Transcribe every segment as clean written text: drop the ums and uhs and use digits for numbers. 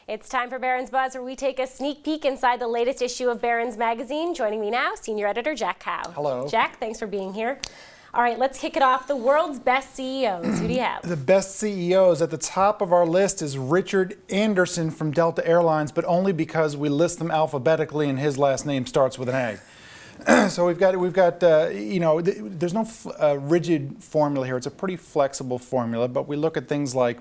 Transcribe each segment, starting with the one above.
It's time for Barron's Buzz, where we take a sneak peek inside the latest issue of Barron's magazine. Joining me now, Senior Editor Jack Hough. Hello. Jack, thanks for being here. All right, let's kick it off. The world's best CEOs. Who do you have? The best CEOs at the top of our list is Richard Anderson from Delta Airlines, but only because we list them alphabetically and his last name starts with an A. So we've got there's no rigid formula here. It's a pretty flexible formula, but we look at things like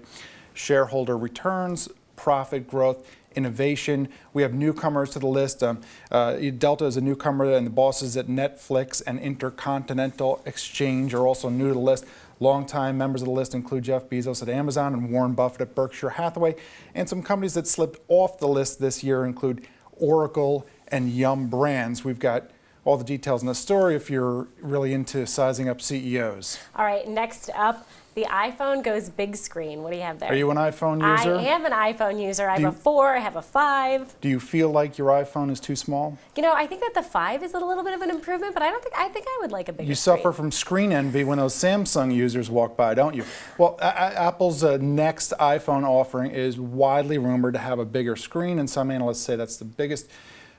shareholder returns, profit growth, innovation. We have newcomers to the list. Delta is a newcomer, and the bosses at Netflix and Intercontinental Exchange are also new to the list. Longtime members of the list include Jeff Bezos at Amazon and Warren Buffett at Berkshire Hathaway. And some companies that slipped off the list this year include Oracle and Yum Brands. We've got all the details in the story if you're really into sizing up CEOs. All right, next up, the iPhone goes big screen. What do you have there? Are you an iPhone user? I am an iPhone user. I have a 4, I have a 5. Do you feel like your iPhone is too small? You know, I think that the 5 is a little bit of an improvement, but I think I would like a bigger You screen. suffer from screen envy when those Samsung users walk by, don't you? Well, Apple's next iPhone offering is widely rumored to have a bigger screen, and some analysts say that's the biggest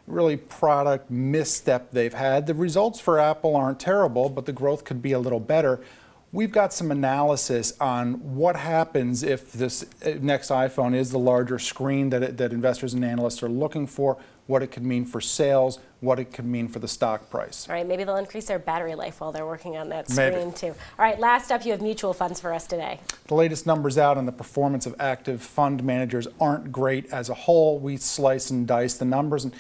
really product misstep they've had. The results for Apple aren't terrible, but the growth could be a little better. We've got some analysis on what happens if this next iPhone is the larger screen that investors and analysts are looking for, what it could mean for sales, what it could mean for the stock price. All right, maybe they'll increase their battery life while they're working on that screen too. All right, last up, you have mutual funds for us today. The latest numbers out on the performance of active fund managers aren't great as a whole. We slice and dice the numbers, and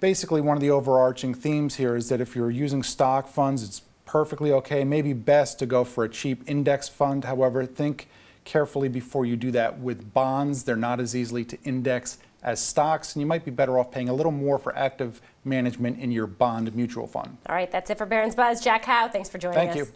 basically one of the overarching themes here is that if you're using stock funds, it's perfectly okay, maybe best to go for a cheap index fund. However, think carefully before you do that with bonds. They're not as easily to index as stocks, and you might be better off paying a little more for active management in your bond mutual fund. All right, that's it for Barron's Buzz. Jack Hough, thanks for joining us. Thank you.